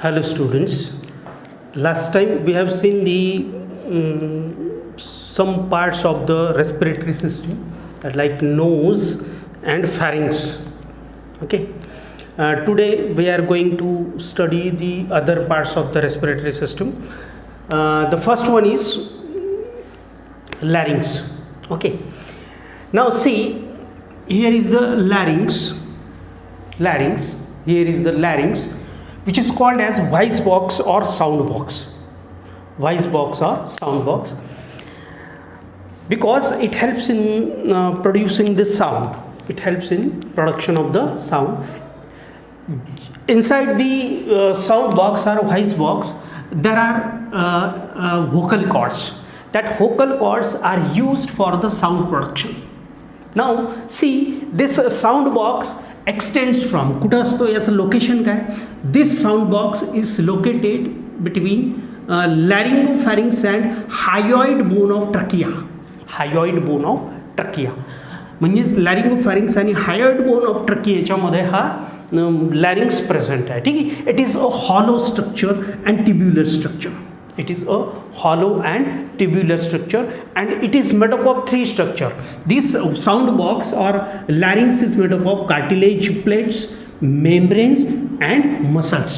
Hello students. Last time we have seen the some parts of the respiratory system like nose and pharynx. Okay. Today we are going to study the other parts of the respiratory system. The first one is larynx. Okay. Now see, here is the larynx. Here is the larynx, which is called as voice box or sound box. Voice box or sound box, because it helps in producing the sound. It helps in production of the sound. Inside the sound box or voice box, there are vocal cords. That vocal cords are used for the sound production. Now see, this sound box extends from कुठं असतो याचं location काय. This sound box is located between laryngopharynx and hyoid bone of trachea. Hyoid bone of trachea म्हणजेच laryngopharynx आणि hyoid bone of trachea याच्यामध्ये हा लॅरिंग्स present आहे. ठीक आहे. It is a hollow structure and tubular structure. It is a hollow and tubular structure, and it is made up of three structure. This sound box or larynx is made up of cartilage plates, membranes and muscles.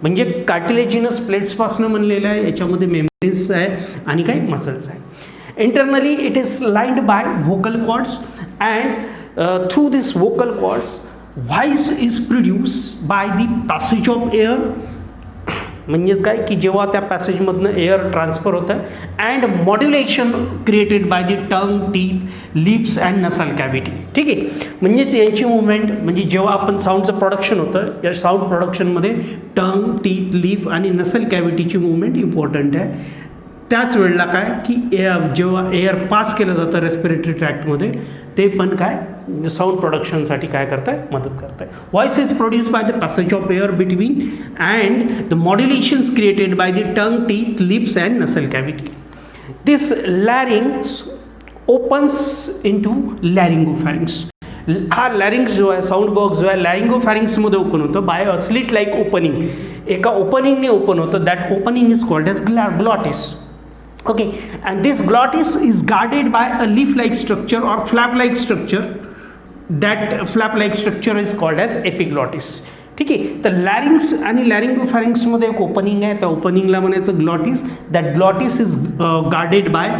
म्हणजे cartilaginous plates पासून बनलेलं आहे. याच्यामध्ये membranes आहे आणि काही muscles आहे. Internally it is lined by vocal cords and through this vocal cords voice is produce by the passage of air. म्हणजेच काय की जेव्हा त्या पॅसेजमधनं एअर ट्रान्सफर होतं and modulation created by the tongue, teeth, lips and nasal cavity. ठीक आहे. म्हणजेच यांची मुवमेंट म्हणजे जेव्हा आपण साऊंडचं प्रोडक्शन होतं, या साऊंड प्रोडक्शनमध्ये टंग, टीथ, लिप आणि नसल कॅव्हिटीची मुवमेंट इम्पॉर्टंट आहे. त्याच वेळेला काय की जेव्हा एअर पास केलं जातं रेस्पिरेटरी ट्रॅक्टमध्ये, ते पण काय साऊंड प्रोडक्शनसाठी काय करत आहे, मदत करत आहे. Voice is produce by the passage of air between and the modulations created by the tongue, teeth, lips and nasal cavity. This larynx opens into laryngopharynx. हा लॅरिंग्स जो आहे, साऊंड बॉक्स जो आहे, लॅरिंगोफॅरिंग्समध्ये ओपन होतं by a slit like opening. एका ओपनिंगने open होतं. That opening is called as glottis. Okay, and this glottis is guarded by a leaf-like structure or flap-like structure. That flap-like structure is called as epiglottis. ठीक आहे. तर लॅरिंग्स आणि लॅरिंगोफॅरिंग्समध्ये एक opening आहे. त्या ओपनिंगला म्हणायचं glottis. That glottis is guarded by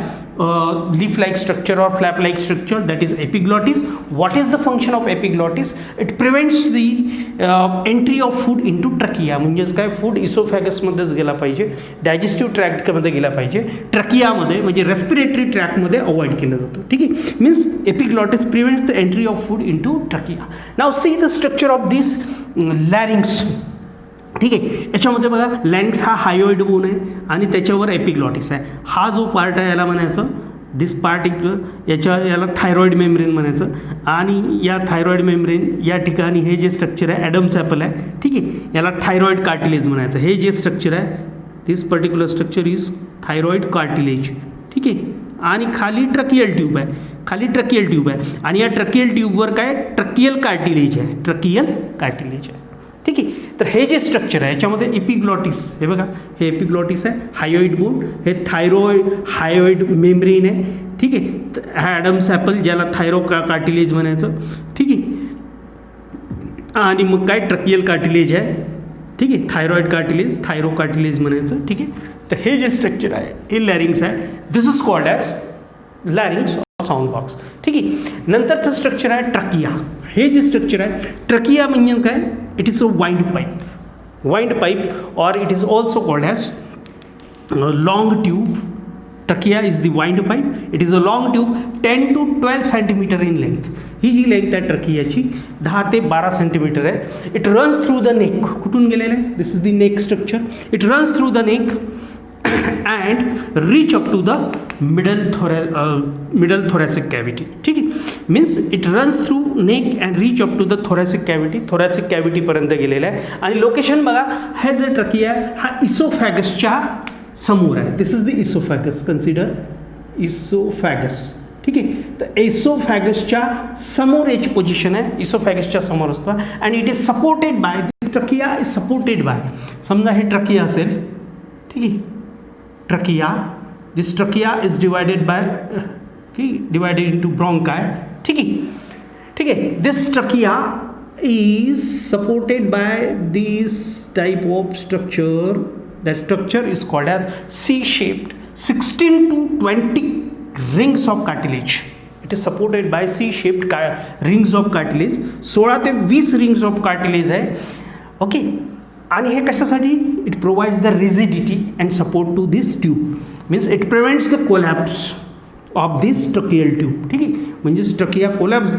leaf like structure or flap like structure, that is epiglottis. What is the function of epiglottis? It prevents the entry of food into trachea. म्हणजेच काय, food इसोफॅगसमध्येच गेला पाहिजे, digestive ट्रॅक्टमध्ये गेला पाहिजे, ट्रकियामध्ये म्हणजे respiratory ट्रॅकमध्ये avoid केलं जातं. ठीक आहे. Means epiglottis prevents the entry of food into trachea. Now see the structure of this larynx. ठीक आहे. याच्यामध्ये बघा, लॅरिंग्स हा हायोइड बोन आहे आणि त्याच्यावर एपिग्लॉटिस आहे. हा जो पार्ट आहे याला म्हणायचं दिस पार्ट, याला थायरॉइड मेम्ब्रेन म्हणायचं. आणि या थायरॉइड मेम्ब्रेन या ठिकाणी हे जे स्ट्रक्चर आहे ॲडम्स ॲपल आहे. ठीक आहे. याला थायरॉइड कार्टिलेज म्हणायचं. हे जे स्ट्रक्चर आहे, this particular structure is thyroid cartilage. ठीक आहे. आणि खाली ट्रकियल ट्यूब आहे. खाली ट्रकियल ट्यूब आहे आणि या ट्रकियल ट्यूबवर काय, ट्रकियल कार्टिलेज आहे. ट्रकियल कार्टिलेज आहे. ठीक आहे. तर हे जे स्ट्रक्चर आहे याच्यामध्ये एपिग्लॉटिस, हे बघा, हे एपिग्लॉटिस आहे, हायोइड बोन, हे हायोइड मेम्ब्रेन आहे. ठीक आहे. हा ॲडम्स ॲपल, ज्याला थायरो कार्टिलेज म्हणायचं. ठीक आहे. आणि मग काय, ट्रकियल कार्टिलेज आहे. ठीक आहे. थायरॉइड कार्टिलेज, थायरो कार्टिलेज म्हणायचं. ठीक आहे. तर हे जे स्ट्रक्चर आहे हे लॅरिंग्स आहे. This is called as larynx sound box. ठीक आहे. नंतरचं स्ट्रक्चर आहे ट्रकिया. हे जे स्ट्रक्चर आहे ट्रकिया म्हणजे काय, it is a wind pipe or it is also called as long tube. Trachea is the wind pipe. It is a long tube 10 to 12 centimeter in length. ही जी length आहे ट्रकियाची 10 ते 12 सेंटीमीटर आहे. It runs through the neck. कुठून गेलेलं आहे, this is the neck structure. It runs through the neck and reach up to the middle thoracic cavity. ठीक आहे. Means it runs through neck and reach up to the thoracic cavity. thoracic cavity पर्यंत गेलेला आहे. आणि location बघा, हे जे trachea हा इसोफॅगसच्या समोर आहे. This is the oesophagus. Consider oesophagus. ठीक आहे. तर इसोफॅगसच्या समोर याची पोझिशन आहे. इसोफॅगसच्या समोर असतो आणि it is supported by this trachea is supported by, समजा हे ट्रकिया असेल, ठीक आहे, trachea, this trachea is divided by, divided into bronchi, ठीक है, this trachea is supported by this type of structure. That structure is called as C-shaped 16 to 20 rings of cartilage. It is supported by C-shaped rings of cartilage. 16 ते 20 rings of cartilage आहे, okay. आणि हे कशासाठी? It provides the rigidity and support to this tube. Means it prevents the collapse of this tracheal tube. ठीक आहे, म्हणजे trachea collapse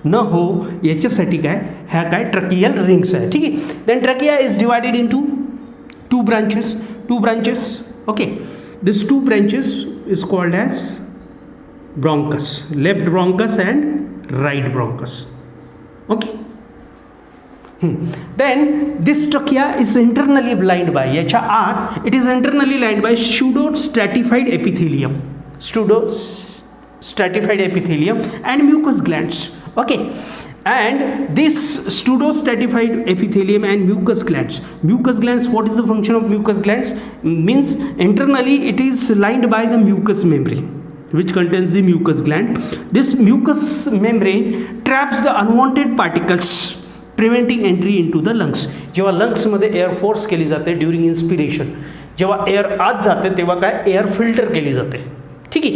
न हो याच्यासाठी काय, ह्या काय ट्रकियल रिंग्स आहे, ठीक आहे. Then trachea is divided into two branches, okay. These two branches is called as bronchus, left bronchus and right bronchus, okay. Then this trachea is internally lined by, याच्या आत it is internally lined by pseudostratified epithelium and mucous glands, okay. And this pseudostratified epithelium and mucous glands, what is the function of mucous glands? Means internally it is lined by the mucous membrane which contains the mucous gland. This mucous membrane traps the unwanted particles, preventing entry into the lungs. जेव्हा lungs मध्ये air force केली जाते during inspiration, जेव्हा air आत जाते तेव्हा काय air filter केली जाते, ठीक आहे.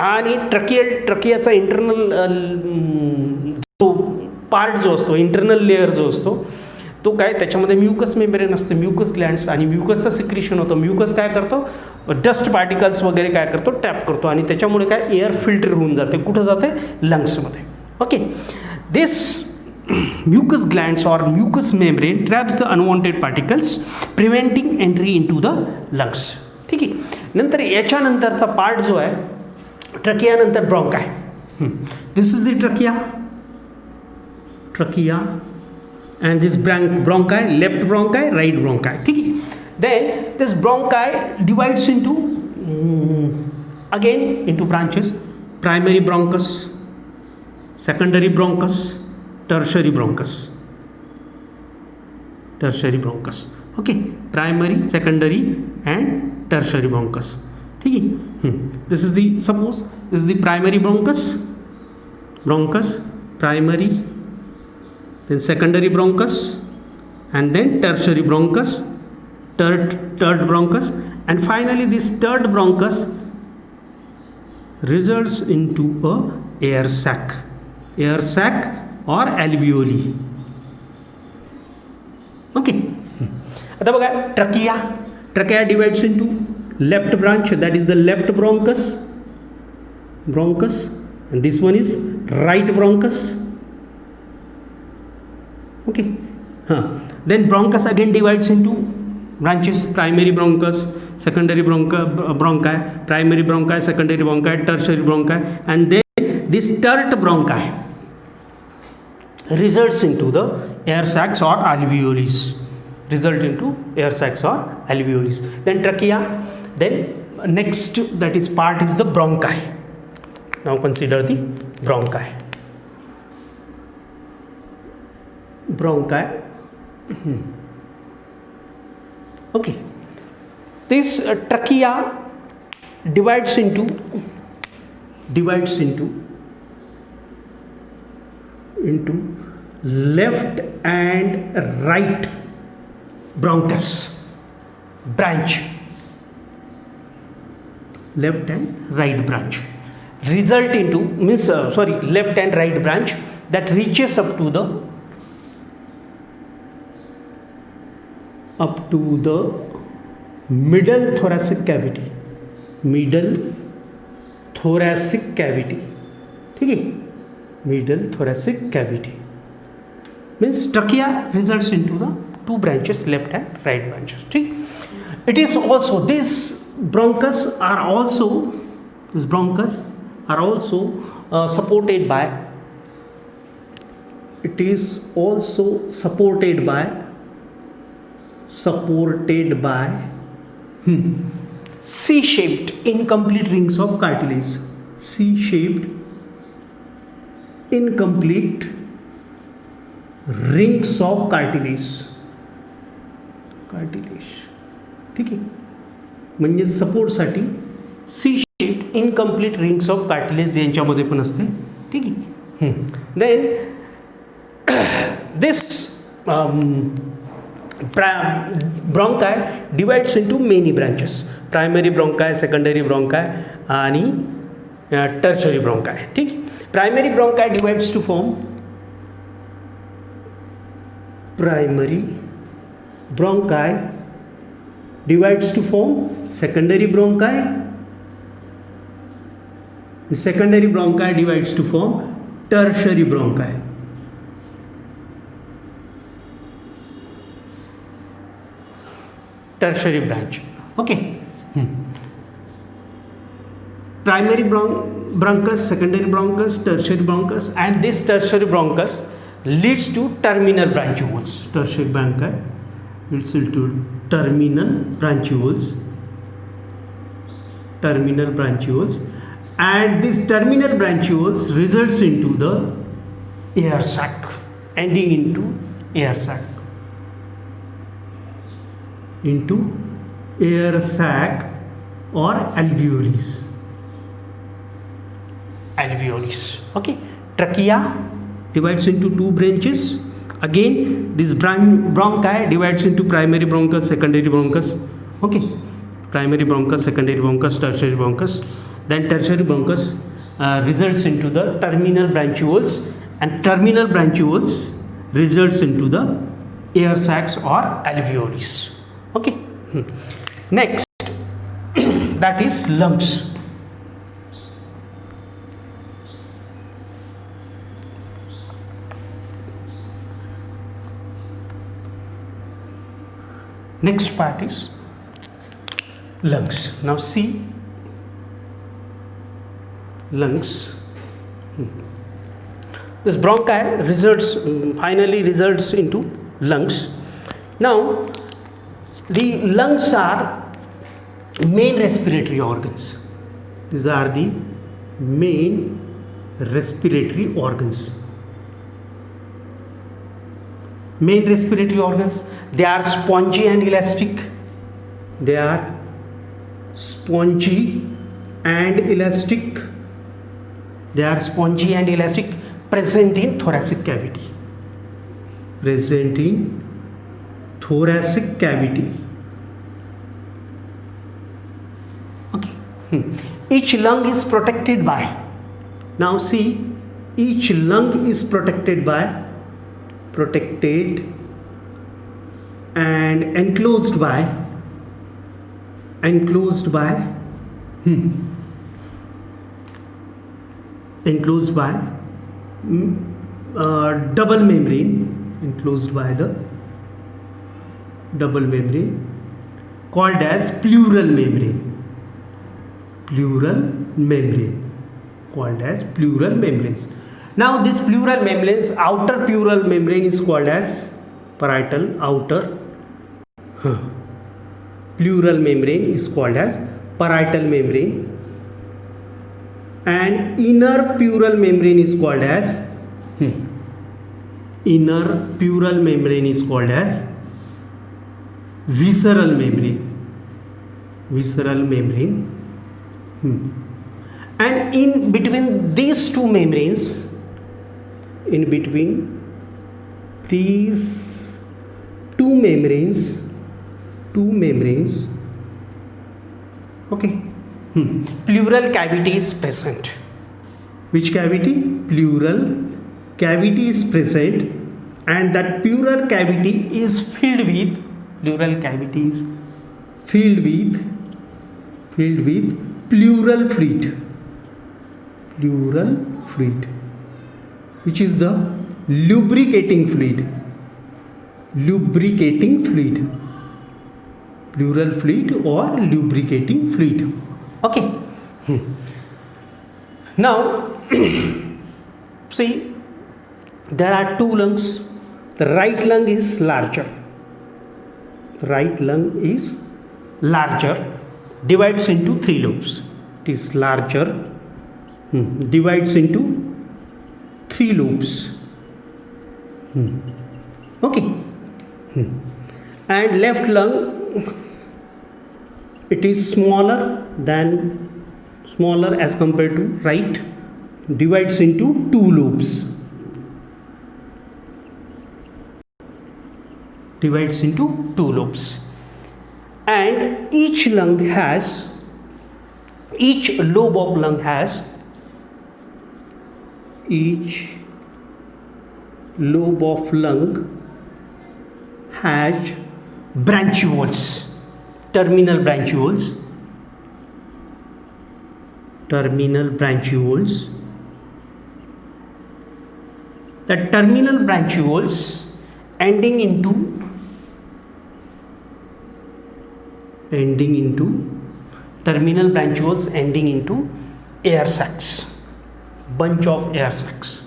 आणि ट्रकियाचा इंटरनल पार्ट जो असतो, इंटरनल लेअर जो असतो तो काय, त्याच्यामध्ये म्युकस मेम्ब्रेन असते, म्युकस ग्लँड्स, आणि म्युकसचं सिक्रेशन होतं. म्युकस काय करतो, डस्ट पार्टिकल्स वगैरे काय करतो, टॅप करतो, आणि त्याच्यामुळे काय एअर फिल्टर होऊन जाते, कुठं जाते, लंग्समध्ये, ओके. दिस म्युकस ग्लँड्स और mucus membrane traps the unwanted particles, preventing entry into the lungs, ठीक आहे. नंतर याच्यानंतरचा पार्ट जो आहे ट्रकियानंतर bronchi. This is the trachea and this bronchi, left bronchi, right bronchi, ठीक है. Then this bronchi divides into again into branches: primary bronchus, secondary bronchus, tertiary bronchus, okay. Primary, secondary and tertiary bronchus, ठीक है. This is the, suppose this is the primary bronchus, primary, then secondary bronchus, and then tertiary bronchus, third bronchus, and finally this third bronchus results into a air sac or alveoli, okay. आता बघा trachea divides into left branch, that is the left bronchus, and this one is right bronchus, okay. Then bronchus again divides into branches: primary bronchus, secondary bronchi, primary bronchi, secondary bronchi, tertiary bronchi, and then this third bronchi results into the air sacs or alveoles, Then trachea, then next that is part is the bronchi. Now consider the bronchi. Okay. This trachea divides into left and right bronchus branch, left and right branch result into, means left and right branch that reaches up to the middle thoracic cavity, ठीक है. Middle thoracic cavity means trachea results into the two branches, left and right branches, ठीक. It is also, these bronchus are also supported by, it is also supported by C-shaped incomplete rings of cartilage, C-shaped incomplete rings of cartilage. ठीक आहे, म्हणजे सपोर्टसाठी C shape incomplete rings of cartilage यांच्यामध्ये पण असते. ठीक आहे. Then this bronchi divides into many branches. Primary bronchi, secondary bronchi आणि टर्शरी ब्रॉन्काय. ठीक. Primary bronchi divides to form primary bronchi divides to form secondary bronchi. Secondary bronchi divides to form tertiary bronchi. Tertiary branch. Okay. Primary bronchus, secondary bronchus, tertiary bronchus, and this tertiary bronchus leads to terminal branchioles. Tertiary bronchi leads to terminal branchioles. And these terminal branchioles results into the air sac, ending into air sac. Or alveoles. Okay. Trachea divides into two branches. Again, this bronchi divides into primary bronchus, secondary bronchus. Okay, primary bronchus, secondary bronchus, tertiary bronchus. Then tertiary bronchus results into the terminal branchioles, and terminal branchioles results into the air sacs or alveoles. Okay. Next, that is lungs. Next part is lungs. Now see, lungs. This bronchi finally results into lungs. Now the lungs are main respiratory organs. These are the main respiratory organs. Main respiratory organs. They are spongy and elastic. Present in thoracic cavity. Okay. Each lung is protected by. Now see, each lung is protected and enclosed by double membrane, called as pleural membrane. Now this pleural membranes, outer pleural membrane is called as parietal. Pleural membrane is called as parietal membrane, and inner pleural membrane is called as visceral membrane. And in between these two membranes, okay, pleural cavity is present. Which cavity? Pleural cavity is present, and that pleural cavity is filled with pleural fluid, which is the lubricating fluid. Pleural fluid or lubricating fluid. Okay. Now see, there are two lungs. The right lung is larger. Divides into three lobes. It is larger, divides into three lobes. Okay. And left lung, it is smaller as compared to right, divides into two lobes. And each lobe of lung has branchioles, terminal branchioles. The terminal branchioles ending into air sacs, bunch of air sacs.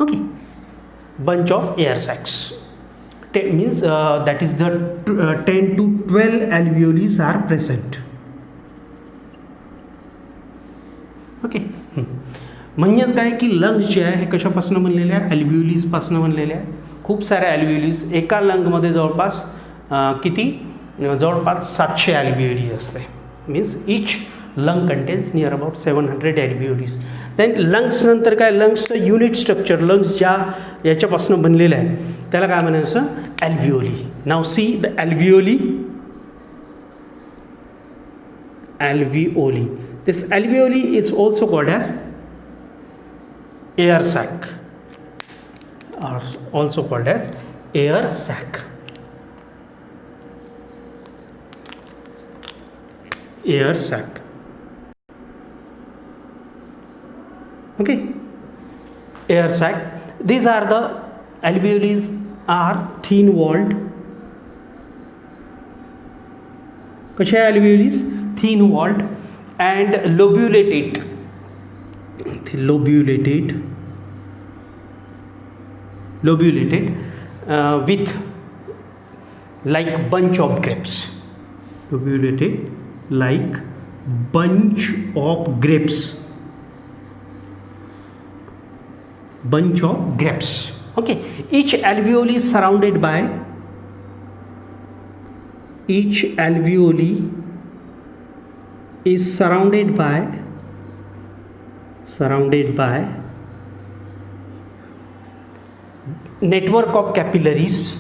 Okay, bunch of air sacs. Means that is the 10 to 12 alveoli are present. Okay. म्हणजेच काय की lungs जे आहे हे कशापासून बनलेले आहे? अल्व्हिओलीज पासून बनलेले आहे. खूप सारे अल्व्हिओलीज एका लंगमध्ये जवळपास जवळपास 700 अल्व्हिओलीज असते. Means each lung contains near about 700 alveolis. Then lungs नंतर काय, लंग्सचं युनिट स्ट्रक्चर, लंग्स ज्या याच्यापासून बनलेलं आहे त्याला काय म्हणायचं? Alveoli. Now see the alveoli. This alveoli is also called as air sac, or also called as air sac. Okay, air sac. These are the alveoli are thin walled. कशा alveoli? Thin walled and lobulated with like bunch of grapes. Lobulated like bunch of grapes. Okay, each alveoli is surrounded by network of capillaries,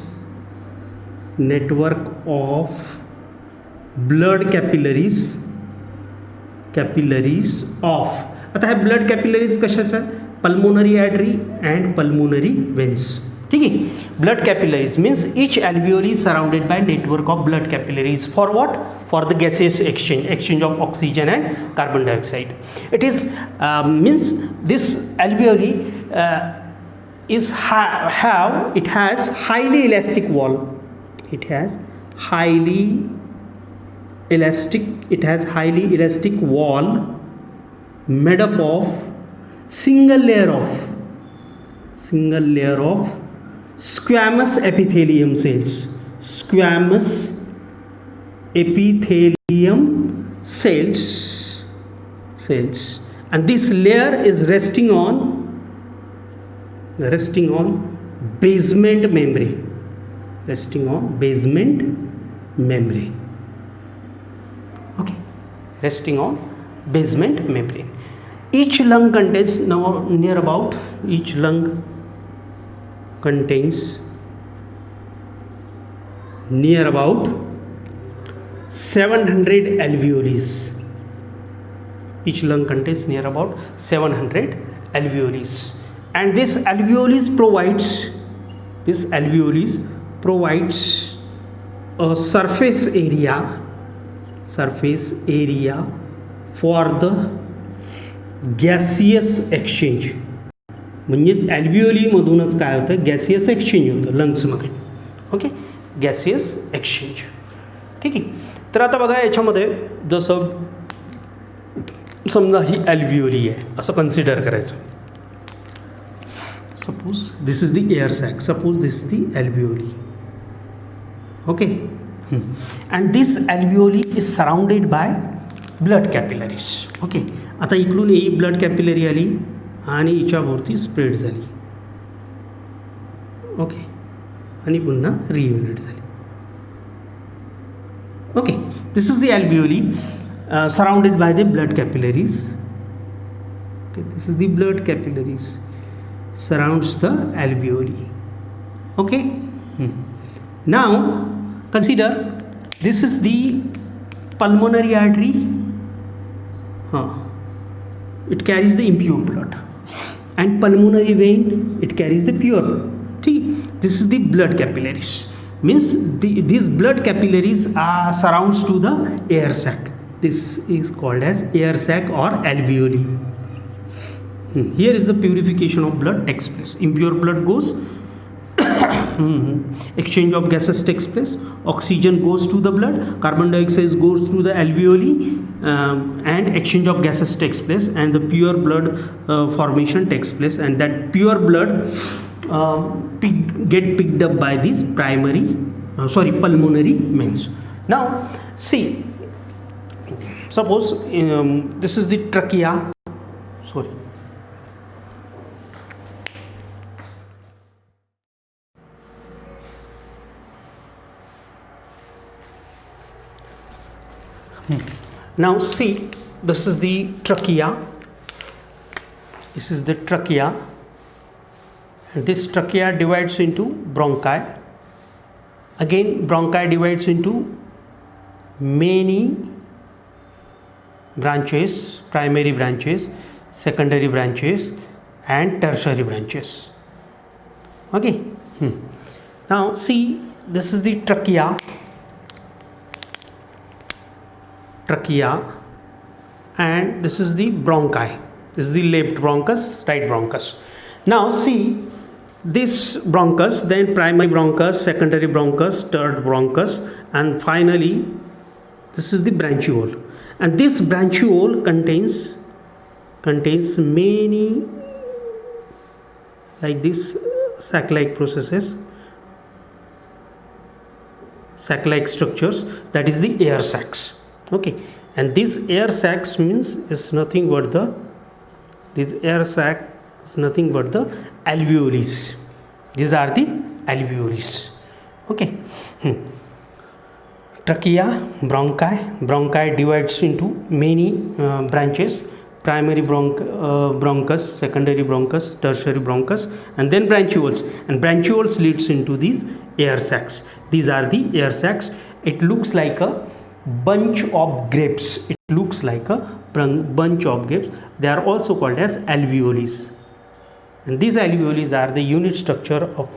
blood capillaries of. आता हे blood capillaries कशाचं? Pulmonary artery and pulmonary veins. ठीक आहे. Blood capillaries means each alveoli is surrounded by network of blood capillaries. For what? For the gaseous exchange of oxygen and carbon dioxide. It is means this alveoli has highly elastic wall. It has highly elastic wall made up of single layer of squamous epithelium cells. And this layer is resting on basement membrane. Okay, resting on basement membrane. Each lung contains near about 700 alveoli. Each lung contains near about 700 alveoli. And this alveoli provides a surface area for the gaseous exchange. म्हणजेच ॲल्व्हिओली मधूनच काय होतं? Gaseous exchange होतं लंग्समध्ये. Okay, gaseous exchange. ठीक आहे. तर आता बघा याच्यामध्ये जसं समजा ही ॲल्व्हिओली आहे असं कन्सिडर करायचं. Suppose this is the air sac, suppose this is the alveoli. Okay, and this alveoli is surrounded by blood capillaries. Okay, आता इकडून ही ब्लड कॅपिलरी आली आणि हिच्याभोवती स्प्रेड झाली. ओके, आणि पुन्हा रियुनिट झाली. Okay, this is the alveoli surrounded by the blood capillaries. Okay, this is the blood capillaries surrounds the alveoli. Okay, now consider this is the pulmonary artery. It carries the impure blood, and pulmonary vein, it carries the pure blood. This is the blood capillaries, means these blood capillaries are surrounds to the air sac. This is called as air sac or alveoli. Here is the purification of blood takes place. Impure blood goes, exchange of gases takes place, oxygen goes to the blood, carbon dioxide goes through the alveoli, and exchange of gases takes place, and the pure blood formation takes place, and that pure blood get picked up by these pulmonary veins. Now see, suppose this is the trachea. Now see, this is the trachea. This is the trachea. And this trachea divides into bronchi. Again, bronchi divides into many branches, primary branches, secondary branches, and tertiary branches. Okay. Now see, this is the trachea. And this is the bronchi. This is the left bronchus, right bronchus. Now see, this bronchus, then primary bronchus, secondary bronchus, third bronchus, and finally this is the branchiole. And this branchiole contains many like this sac-like processes, sac-like structures, that is the air sacs. Okay, and this air sacs means is nothing but the alveolis. These are the alveolis. Okay. Trachea, bronchi divides into many branches, primary bronchus, secondary bronchus, tertiary bronchus, and then branchioles, and branchioles leads into these air sacs. These are the air sacs. It looks like a bunch of grapes. They are also called as alveolis, and these alveolis are the unit structure of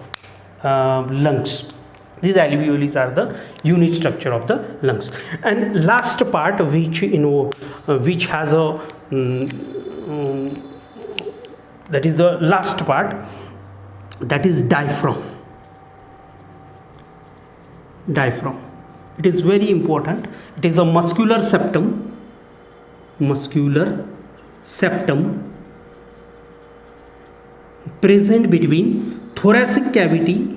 lungs. These alveolis are the unit structure of the lungs. And last part, which has a that is the last part, that is diaphragm. It is very important. It is a muscular septum present between thoracic cavity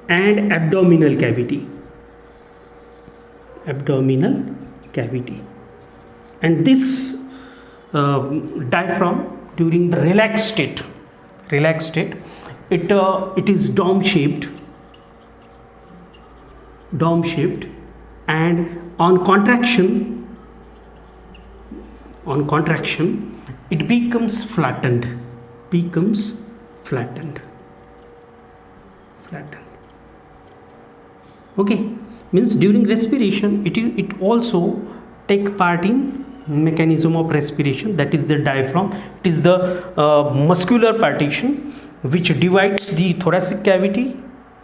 and abdominal cavity. And this diaphragm, during the relaxed state, it is dome shaped, and on contraction it becomes flattened. Okay, means during respiration it also take part in mechanism of respiration, that is the diaphragm. It is the muscular partition which divides the thoracic cavity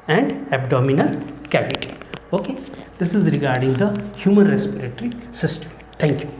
and abdominal cavity. Okay, this is regarding the human respiratory system. Thank you.